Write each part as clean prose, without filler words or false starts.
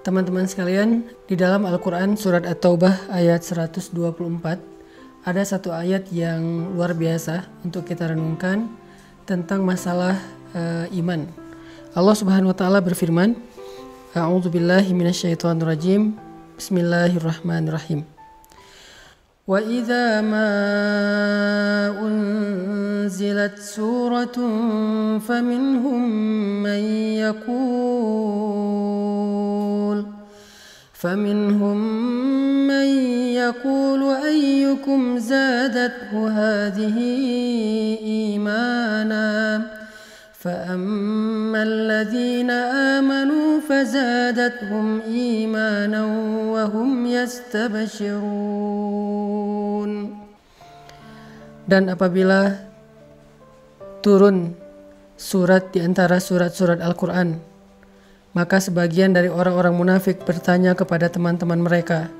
Teman-teman sekalian, di dalam Al-Quran surat At-Taubah ayat 124 ada satu ayat yang luar biasa untuk kita renungkan tentang masalah iman. Allah Subhanahu wa taala berfirman, A'udzubillahi minasyaitonirrajim. Bismillahirrahmanirrahim. Wa idza ma unzilat suratun faminhum man يقول أيكم زادته هذه إيمانا فأما الذين آمنوا فزادتهم إيمانا وهم يستبشرون. Dan apabila turun surat di antara surat-surat Al-Quran, maka sebagian dari orang-orang munafik bertanya kepada teman-teman mereka,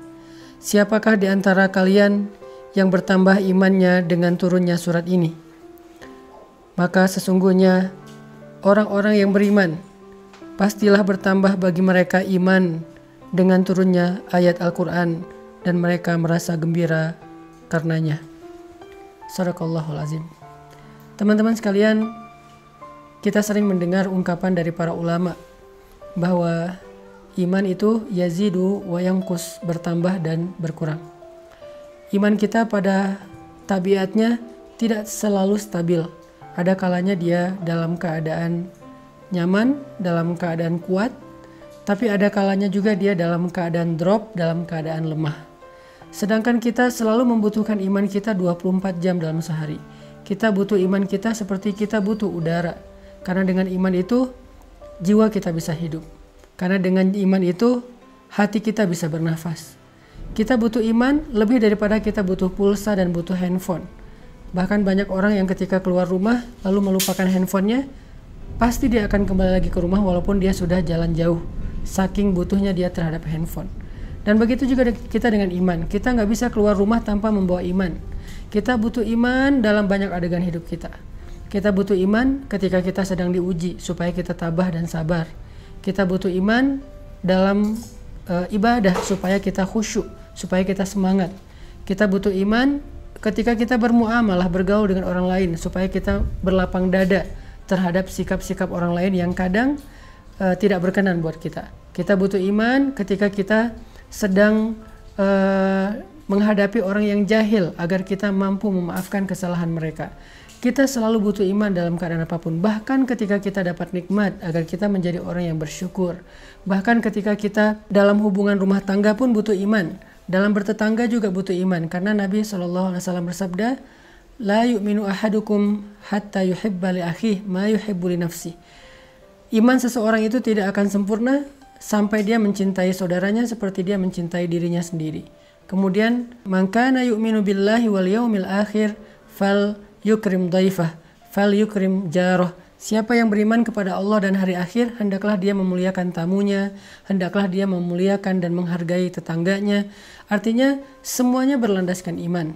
siapakah di antara kalian yang bertambah imannya dengan turunnya surat ini? Maka sesungguhnya orang-orang yang beriman pastilah bertambah bagi mereka iman dengan turunnya ayat Al-Quran dan mereka merasa gembira karenanya. Shadaqallahul azim. Teman-teman sekalian, kita sering mendengar ungkapan dari para ulama bahwa iman itu yazidu wa yanqus, bertambah dan berkurang. Iman kita pada tabiatnya tidak selalu stabil. Ada kalanya dia dalam keadaan nyaman, dalam keadaan kuat, tapi ada kalanya juga dia dalam keadaan drop, dalam keadaan lemah. Sedangkan kita selalu membutuhkan iman kita 24 jam dalam sehari. Kita butuh iman kita seperti kita butuh udara. Karena dengan iman itu jiwa kita bisa hidup. Karena dengan iman itu hati kita bisa bernafas. Kita butuh iman lebih daripada kita butuh pulsa dan butuh handphone. Bahkan banyak orang yang ketika keluar rumah lalu melupakan handphonenya, pasti dia akan kembali lagi ke rumah walaupun dia sudah jalan jauh. Saking butuhnya dia terhadap handphone. Dan begitu juga kita dengan iman. Kita nggak bisa keluar rumah tanpa membawa iman. Kita butuh iman dalam banyak adegan hidup kita. Kita butuh iman ketika kita sedang diuji supaya kita tabah dan sabar. Kita butuh iman dalam ibadah supaya kita khusyuk, supaya kita semangat. Kita butuh iman ketika kita bermuamalah, bergaul dengan orang lain supaya kita berlapang dada terhadap sikap-sikap orang lain yang kadang tidak berkenan buat kita. Kita butuh iman ketika kita sedang menghadapi orang yang jahil agar kita mampu memaafkan kesalahan mereka. Kita selalu butuh iman dalam keadaan apapun. Bahkan ketika kita dapat nikmat, agar kita menjadi orang yang bersyukur. Bahkan ketika kita dalam hubungan rumah tangga pun butuh iman. Dalam bertetangga juga butuh iman. Karena Nabi SAW bersabda, La yu'minu ahadukum hatta yuhibba li akhihi ma yuhibbu li nafsi. Iman seseorang itu tidak akan sempurna sampai dia mencintai saudaranya seperti dia mencintai dirinya sendiri. Kemudian, man kana yu'minu billahi wal yaumil akhir fal yukrim daifah, fal yukrim jaroh. Siapa yang beriman kepada Allah dan hari akhir, hendaklah dia memuliakan tamunya, hendaklah dia memuliakan dan menghargai tetangganya. Artinya semuanya berlandaskan iman.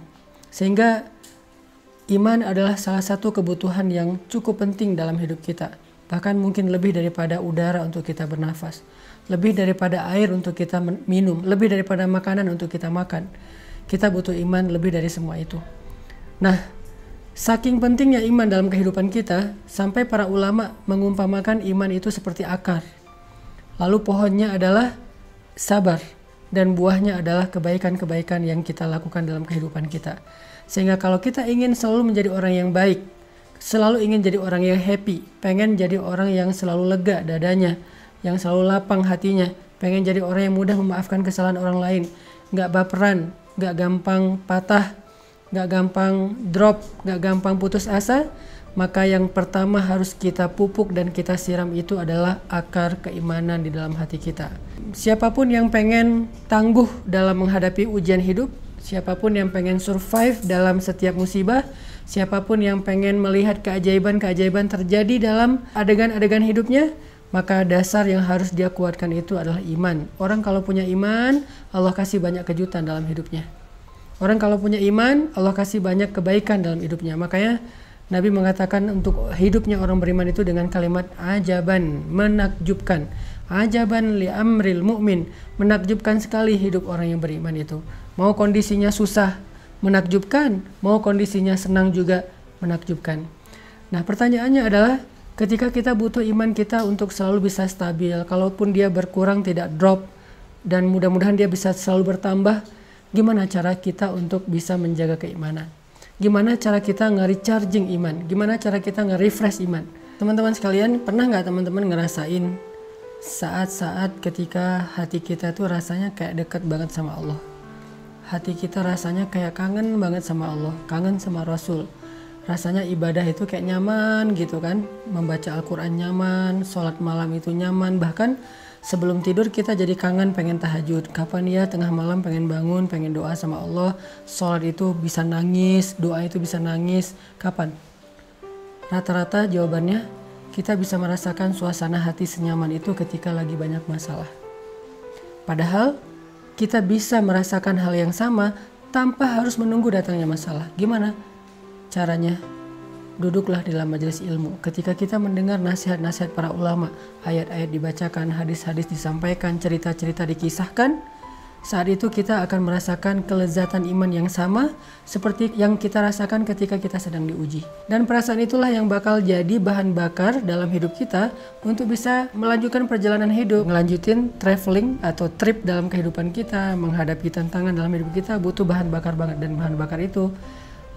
Sehingga iman adalah salah satu kebutuhan yang cukup penting dalam hidup kita. Bahkan mungkin lebih daripada udara untuk kita bernafas, lebih daripada air untuk kita minum, lebih daripada makanan untuk kita makan. Kita butuh iman lebih dari semua itu. Nah, saking pentingnya iman dalam kehidupan kita, sampai para ulama mengumpamakan iman itu seperti akar. Lalu pohonnya adalah sabar, dan buahnya adalah kebaikan-kebaikan yang kita lakukan dalam kehidupan kita. Sehingga kalau kita ingin selalu menjadi orang yang baik, selalu ingin jadi orang yang happy, pengen jadi orang yang selalu lega dadanya, yang selalu lapang hatinya, pengen jadi orang yang mudah memaafkan kesalahan orang lain, gak baperan, gak gampang patah, gak gampang drop, gak gampang putus asa, maka yang pertama harus kita pupuk dan kita siram itu adalah akar keimanan di dalam hati kita. Siapapun yang pengen tangguh dalam menghadapi ujian hidup, siapapun yang pengen survive dalam setiap musibah, siapapun yang pengen melihat keajaiban-keajaiban terjadi dalam adegan-adegan hidupnya, maka dasar yang harus dia kuatkan itu adalah iman. Orang kalau punya iman, Allah kasih banyak kejutan dalam hidupnya. Orang kalau punya iman, Allah kasih banyak kebaikan dalam hidupnya. Makanya Nabi mengatakan untuk hidupnya orang beriman itu dengan kalimat ajaban, menakjubkan. Ajaban li amril mu'min, menakjubkan sekali hidup orang yang beriman itu. Mau kondisinya susah, menakjubkan, mau kondisinya senang juga menakjubkan. Nah, pertanyaannya adalah ketika kita butuh iman kita untuk selalu bisa stabil, kalaupun dia berkurang tidak drop, dan mudah-mudahan dia bisa selalu bertambah, gimana cara kita untuk bisa menjaga keimanan? Gimana cara kita nge-recharging iman? Gimana cara kita nge-refresh iman? Teman-teman sekalian, pernah nggak teman-teman ngerasain saat-saat ketika hati kita tuh rasanya kayak dekat banget sama Allah? Hati kita rasanya kayak kangen banget sama Allah, kangen sama Rasul. Rasanya ibadah itu kayak nyaman gitu kan, membaca Al-Quran nyaman, sholat malam itu nyaman, bahkan sebelum tidur kita jadi kangen pengen tahajud. Kapan ya tengah malam pengen bangun, pengen doa sama Allah, sholat itu bisa nangis, doa itu bisa nangis. Kapan? Rata-rata jawabannya kita bisa merasakan suasana hati senyaman itu ketika lagi banyak masalah. Padahal kita bisa merasakan hal yang sama tanpa harus menunggu datangnya masalah. Gimana caranya? Duduklah dalam majelis ilmu. Ketika kita mendengar nasihat-nasihat para ulama, ayat-ayat dibacakan, hadis-hadis disampaikan, cerita-cerita dikisahkan, saat itu kita akan merasakan kelezatan iman yang sama seperti yang kita rasakan ketika kita sedang diuji. Dan perasaan itulah yang bakal jadi bahan bakar dalam hidup kita untuk bisa melanjutkan perjalanan hidup, melanjutin traveling atau trip dalam kehidupan kita, menghadapi tantangan dalam hidup kita butuh bahan bakar banget, dan bahan bakar itu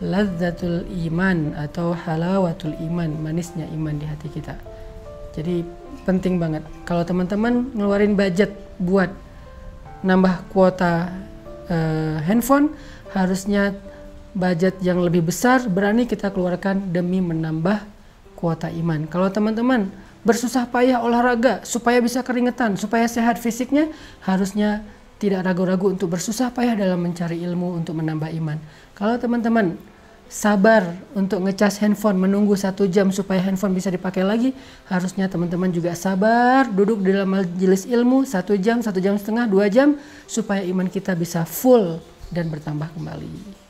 lazzatul iman atau halawatul iman, manisnya iman di hati kita. Jadi penting banget kalau teman-teman ngeluarin budget buat nambah kuota handphone, harusnya budget yang lebih besar berani kita keluarkan demi menambah kuota iman. Kalau teman-teman bersusah payah olahraga supaya bisa keringetan, supaya sehat fisiknya, harusnya tidak ragu-ragu untuk bersusah payah dalam mencari ilmu untuk menambah iman. Kalau teman-teman sabar untuk ngecas handphone, menunggu 1 jam supaya handphone bisa dipakai lagi, harusnya teman-teman juga sabar duduk di dalam majelis ilmu 1 jam, 1,5 jam, 2 jam, supaya iman kita bisa full dan bertambah kembali.